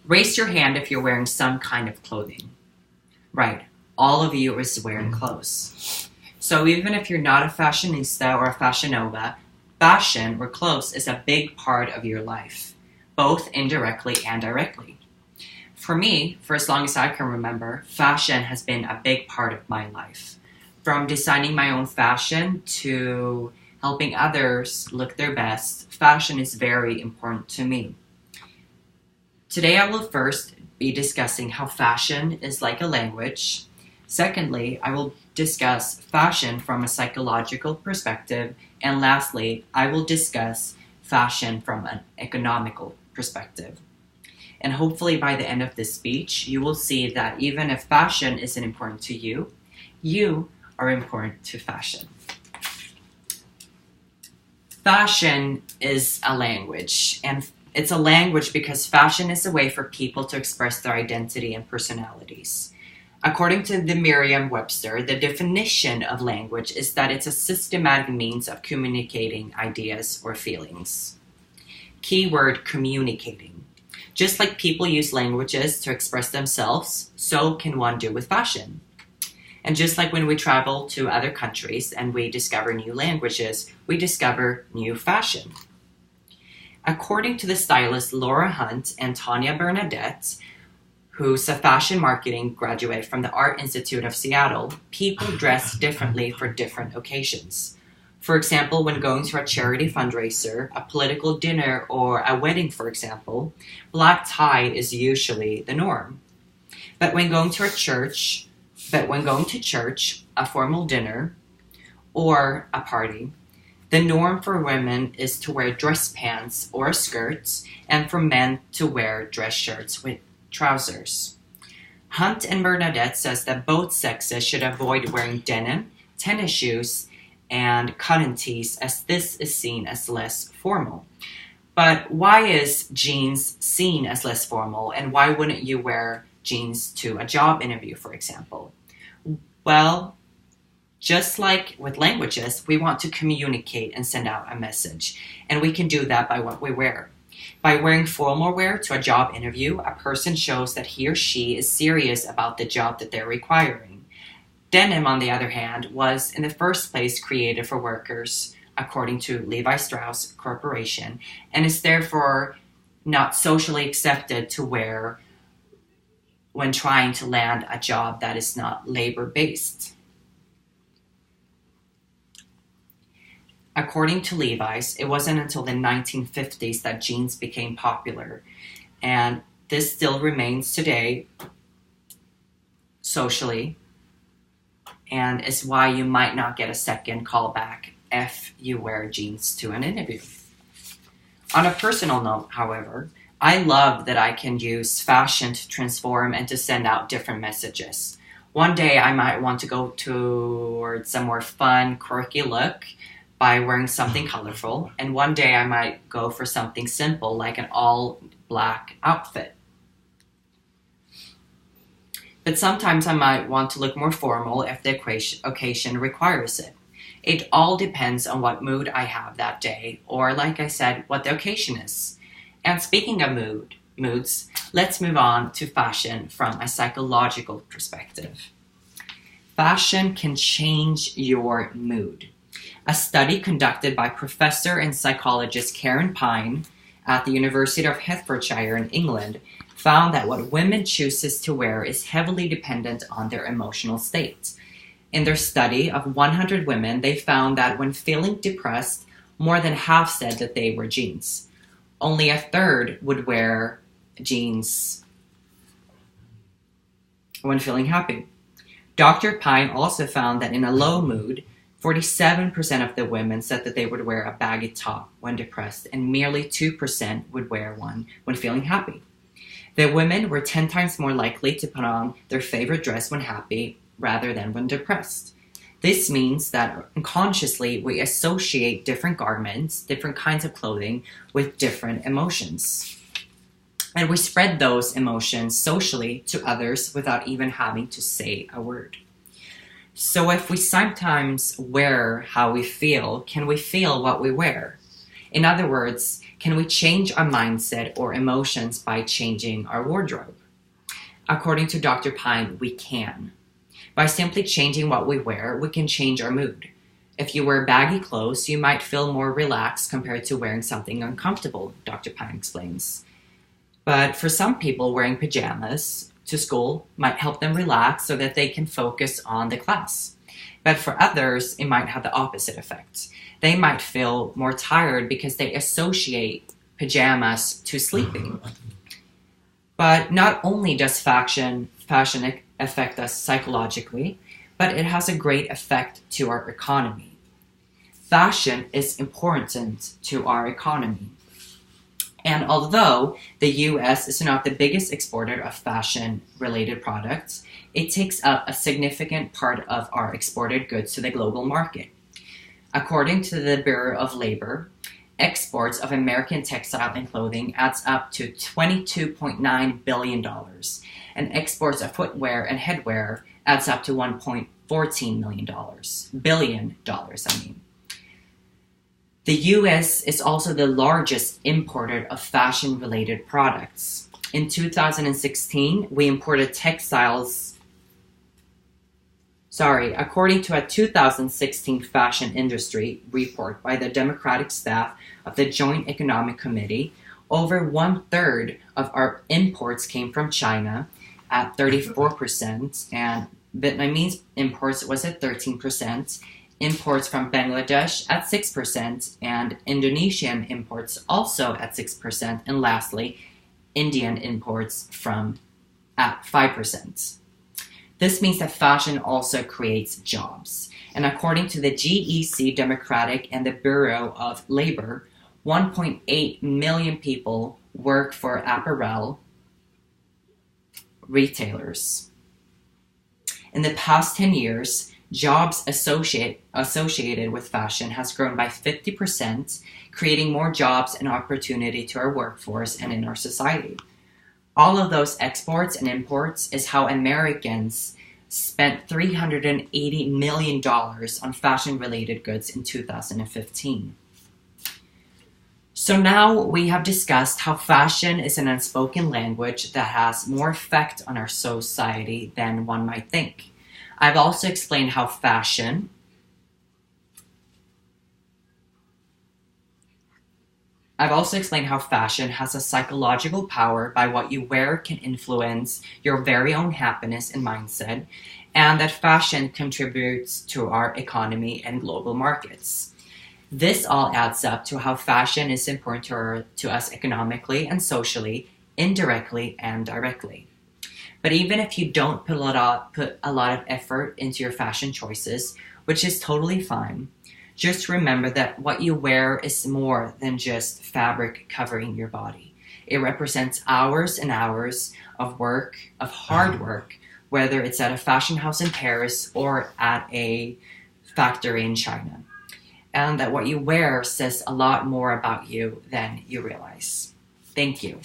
Raise your hand if you're wearing some kind of clothing. Right, all of you is wearing clothes. So even if you're not a fashionista or a fashion nova, fashion or clothes is a big part of your life, both indirectly and directly. For me, for as long as I can remember, fashion has been a big part of my life. From designing my own fashion to helping others look their best, fashion is very important to me. Today I will first be discussing how fashion is like a language. Secondly, I will discuss fashion from a psychological perspective. And lastly, I will discuss fashion from an economical perspective. And hopefully by the end of this speech, you will see that even if fashion isn't important to you, you are important to fashion. Fashion is a language, and it's a language because fashion is a way for people to express their identity and personalities. According to the Merriam-Webster, the definition of language is that it's a systematic means of communicating ideas or feelings. Keyword communicating. Just like people use languages to express themselves, so can one do with fashion. And just like when we travel to other countries and we discover new languages, we discover new fashion. According to the stylist Laura Hunt and Tanya Bernadette, who's a fashion marketing graduate from the Art Institute of Seattle, people dress differently for different occasions. For example, when going to a charity fundraiser, a political dinner, or a wedding, for example, black tie is usually the norm. But when going to church, a formal dinner, or a party, the norm for women is to wear dress pants or skirts, and for men to wear dress shirts with trousers. Hunt and Bernadette says that both sexes should avoid wearing denim, tennis shoes, and cotton tees, as this is seen as less formal. But why is jeans seen as less formal, and why wouldn't you wear jeans to a job interview, for example? Well, just like with languages, we want to communicate and send out a message, and we can do that by what we wear. By wearing formal wear to a job interview, a person shows that he or she is serious about the job that they're requiring. Denim, on the other hand, was in the first place created for workers, according to Levi Strauss Corporation, and is therefore not socially accepted to wear when trying to land a job that is not labor-based. According to Levi's, it wasn't until the 1950s that jeans became popular, and this still remains today socially, and is why you might not get a second callback if you wear jeans to an interview. On a personal note, however, I love that I can use fashion to transform and to send out different messages. One day I might want to go towards a more fun, quirky look by wearing something colorful, and one day I might go for something simple like an all-black outfit. But sometimes I might want to look more formal if the occasion requires it. It all depends on what mood I have that day, or like I said, what the occasion is. And speaking of moods, let's move on to fashion from a psychological perspective. Fashion can change your mood. A study conducted by professor and psychologist Karen Pine at the University of Hertfordshire in England found that what women chooses to wear is heavily dependent on their emotional state. In their study of 100 women, they found that when feeling depressed, more than half said that they wear jeans. Only a third would wear jeans when feeling happy. Dr. Pine also found that in a low mood, 47% of the women said that they would wear a baggy top when depressed, and merely 2% would wear one when feeling happy. The women were 10 times more likely to put on their favorite dress when happy rather than when depressed. This means that unconsciously we associate different garments, different kinds of clothing, with different emotions. And we spread those emotions socially to others without even having to say a word. So if we sometimes wear how we feel, can we feel what we wear? In other words, can we change our mindset or emotions by changing our wardrobe? According to Dr. Pine, we can. By simply changing what we wear, we can change our mood. If you wear baggy clothes, you might feel more relaxed compared to wearing something uncomfortable, Dr. Pine explains. But for some people, wearing pajamas to school might help them relax so that they can focus on the class. But for others, it might have the opposite effect. They might feel more tired because they associate pajamas to sleeping. But not only does fashion affect us psychologically, but it has a great effect to our economy. Fashion is important to our economy. And although the US is not the biggest exporter of fashion-related products, it takes up a significant part of our exported goods to the global market. According to the Bureau of Labor, exports of American textile and clothing adds up to $22.9 billion, and exports of footwear and headwear adds up to $1.14 billion. The US is also the largest importer of fashion-related products. In 2016, we imported according to a 2016 fashion industry report by the Democratic staff of the Joint Economic Committee, over 1/3 of our imports came from China at 34%, and Vietnamese imports was at 13%, imports from Bangladesh at 6%, and Indonesian imports also at 6%, and lastly, Indian imports at 5%. This means that fashion also creates jobs. And according to the GEC Democratic and the Bureau of Labor, 1.8 million people work for apparel retailers. In the past 10 years, jobs associated with fashion has grown by 50%, creating more jobs and opportunity to our workforce and in our society. All of those exports and imports is how Americans spent $380 million on fashion-related goods in 2015. So now we have discussed how fashion is an unspoken language that has more effect on our society than one might think. I've also explained how fashion has a psychological power by what you wear can influence your very own happiness and mindset, and that fashion contributes to our economy and global markets. This all adds up to how fashion is important to us economically and socially, indirectly and directly. But even if you don't put a lot of effort into your fashion choices, which is totally fine, just remember that what you wear is more than just fabric covering your body. It represents hours and hours of work, of hard work, whether it's at a fashion house in Paris or at a factory in China. And that what you wear says a lot more about you than you realize. Thank you.